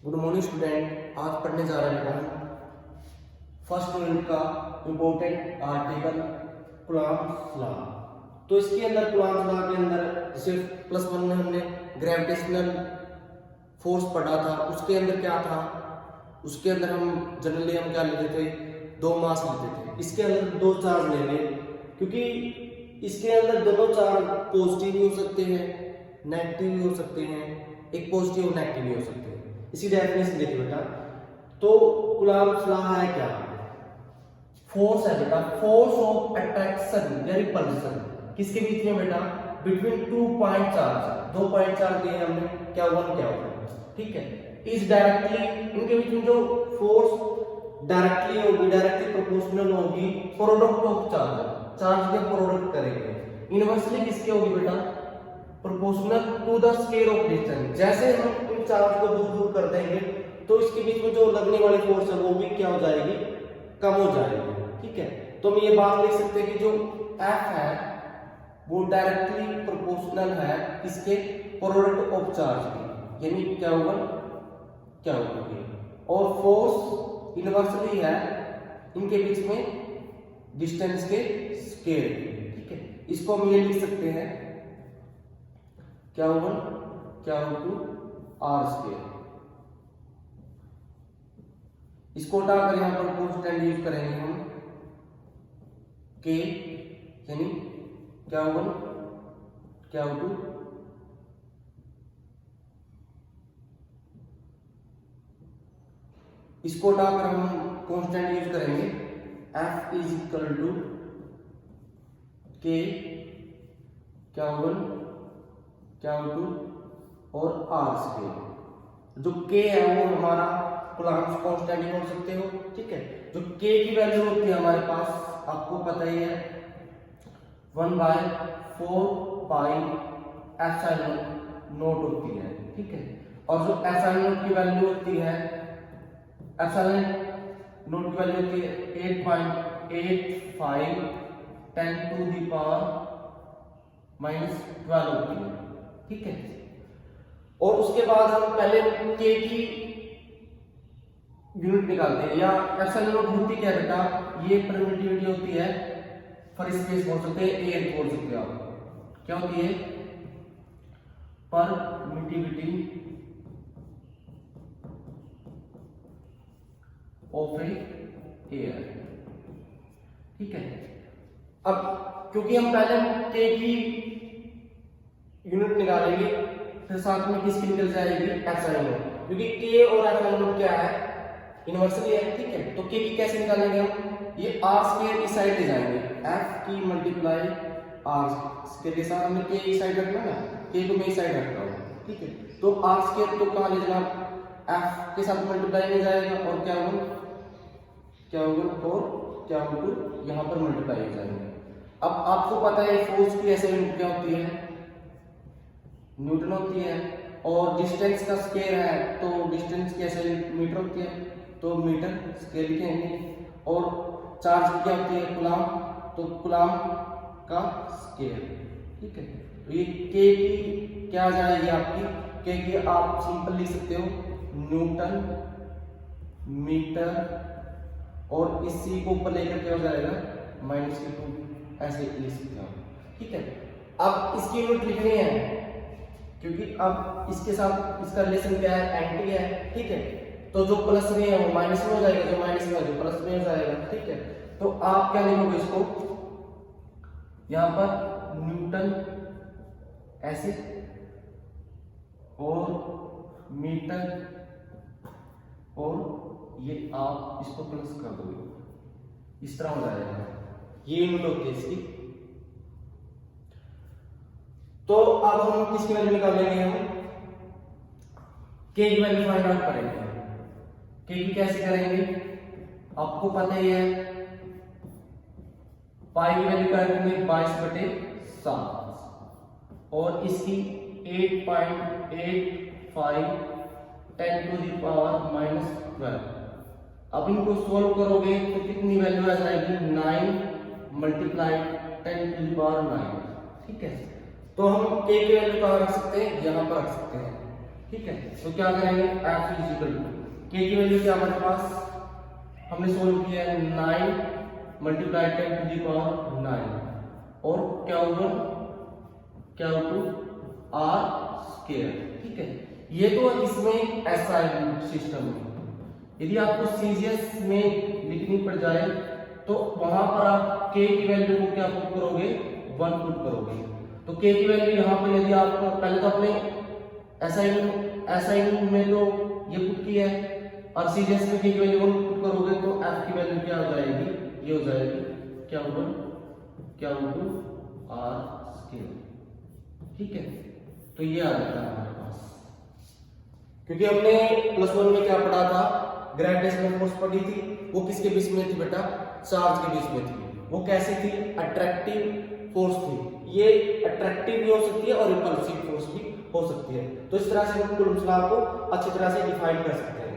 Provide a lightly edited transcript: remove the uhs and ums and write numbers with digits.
Good morning student. आज पढ़ने जा रहे हैं हम फर्स्ट यूनिट का इम्पोर्टेंट आर्टिकल कूलॉम्स लॉ। तो इसके अंदर कूलॉम्स लॉ के अंदर जैसे +1 में हमने ग्रेविटेशनल फोर्स पढ़ा था, उसके अंदर क्या था, उसके अंदर हम जनरली क्या लेते थे, 2 मास लेते थे। इसके अंदर 2 चार्ज लेंगे क्योंकि इसके अंदर दोनों चार्ज पॉजिटिव भी हो सकते हैं, नेगेटिव भी हो सकते हैं, एक पॉजिटिव और नेगेटिव भी हो सकते हैं। इसी डेफिनेशन देखिए बेटा, तो कूलॉम्स लॉ है क्या, फोर्स है बेटा, फोर्स ऑफ अट्रैक्शन या रिपल्सन किसके बीच में बेटा, between 2 point charge, 2 point charge दिए हमने, क्या 1 क्या 1, ठीक है। इस डायरेक्टली इनके बीच में जो फोर्स डायरेक्टली होगी, डायरेक्टली प्रोपोर्शनल होगी प्रोडक्ट ऑफ चार्ज, चार्ज के प्रोडक्ट करेंगे। इनवर्सली किसके होगी बेटा, proportional to the scale of distance. जैसे हम इन चार्ज को दूर दूर कर देंगे तो इसके बीच में जो लगने वाली फोर्स है वो भी क्या हो जाएगी, कम हो जाएगी, ठीक है। तो हम ये बात लिख सकते हैं कि जो F है वो डायरेक्टली प्रोपोर्शनल है इसके प्रोडक्ट ऑफ चार्ज की, यानी क्या होगा, क्या होगी, और फोर्स इनवर्सली है इनके बीच में डिस्टेंस के स्केल, ठीक है। इसको हम ये लिख सकते हैं क्या होगा, क्या टू आर स्केल। इसको उठाकर यहां पर कांस्टेंट यूज करेंगे हम, के यानी क्या होगा, क्या टू इसको उठाकर हम कांस्टेंट यूज करेंगे, F इज इक्वल टू के क्या होगा, क्या टू और आर स्केल। जो के है वो हमारा कूलॉम्स कांस्टेंट बोल सकते हो, ठीक है। जो के की वैल्यू होती है हमारे पास, आपको पता ही है, 1/4 पाई एप्सिलॉन नॉट होती है, ठीक है। और जो एप्सिलॉन नॉट की वैल्यू होती है, एप्सिलॉन नॉट की वैल्यू होती है 8.85 10 टू द पावर -12 होती है, ठीक है। और उसके बाद हम पहले के की यूनिट निकालते हैं, या एप्सिलॉन नॉट होती क्या बेटा, ये परमिटिविटी होती है, फॉर स्पेस बोल सकते हैं, एयर बोल सकते हैं आप, क्या होती है, परमिटिविटी ऑफ एयर, ठीक है। अब क्योंकि हम पहले के की यूनिट निकालेंगे फिर साथ में किसकी निकल जाएगी, एप्सिलॉन नॉट, क्योंकि के और एप्सिलॉन नॉट क्या है, इनवर्सली है, ठीक है। तो के की कैसे निकालेंगे हम, ये आर स्क्वायर इस साइड ले जाएंगे, एफ की मल्टीप्लाई आर स्क्वायर के साथ हमने के इस साइड रखना ना, के को मैं इस साइड रखता हूं, ठीक है। तो आर स्क्वायर तो कहां ले जाना, एफ के साथ मल्टीप्लाई में जाएगा और क्या होगा, क्या होगा, और क्या होगा, यहां पर मल्टीप्लाई हो जाएंगे। अब आपको पता है फोर्स की ऐसे यूनिट क्या होती है, न्यूटन होती है, और डिस्टेंस का स्केल है तो डिस्टेंस की ऐसे मीटर होती है, तो मीटर स्केल लिखेंगे। और चार्ज की क्या होती है, कूलॉम, तो कूलॉम का स्केल, ठीक है। तो ये के की क्या आ जाएगी आपकी, के की आप सिंपल लिख सकते हो न्यूटन मीटर, और इसी को ऊपर लेकर क्या हो जाएगा -2, ऐसे लिख सकते हो, ठीक है। अब इसकी यूनिट लिखनी है क्योंकि अब इसके साथ इसका रिलेशन क्या है, एंटी है, ठीक है। तो जो प्लस में है वो माइनस में हो जाएगा, जो माइनस में है जो प्लस में हो जाएगा, ठीक है। तो आप क्या लिखोगे इसको, यहां पर न्यूटन ऐसे और मीटर, और ये आप इसको प्लस कर दोगे, इस तरह हो जाएगा, ये यूनिट होती है इसकी। तो अब हम किसकी वैल्यू निकालेंगे, हम के की वैल्यू फाइंड आउट करेंगे। के की कैसे करेंगे, आपको पता ही है, पाई की वैल्यू करेंगे 22/7 और इसकी 8.85 10 टू द पावर -12। अब इनको सोल्व करोगे तो कितनी वैल्यू आ जाएगी, 9 × 10 टू द पावर 9, ठीक है। तो हम के की वैल्यू कहां रख सकते हैं, यहां पर रख सकते हैं, ठीक है, तो क्या करेंगे, F इजिकल टू के की वैल्यू क्या हमारे पास, हमने सोल्व किया है 9 मल्टीप्लाई 10 टू दी पावर 9 और क्या आर स्क्वायर। ठीक है, ये तो इसमें ऐसा सिस्टम है। यदि आपको सीजीएस में लिखनी पड़ जाए तो वहां पर आप के की वैल्यू को क्या पुट करोगे, 1 पुट करोगे। तो के की वैल्यू यहाँ पर यदि आप पहले तो अपने असाइनमेंट में तो ये पुट किया है और सीजीएस में के की वैल्यू 1 पुट करोगे तो एफ की वैल्यू क्या हो जाएगी, ये हो जाएगी क्या आर स्क्वायर। ठीक है, तो ये आ जाता है हमारे पास, क्योंकि हमने +1 में क्या पढ़ा था, ग्रेविटेशनल फोर्स पढ़ी थी, वो किसके बीच में थी बेटा, चार्ज के बीच में थी। वो कैसी थी, अट्रैक्टिव फोर्स थी। ये अट्रैक्टिव भी हो सकती है और रिपल्सिव फोर्स भी हो सकती है। तो इस तरह से हम कूलम्ब्स लॉ को अच्छी तरह से डिफाइन कर सकते हैं।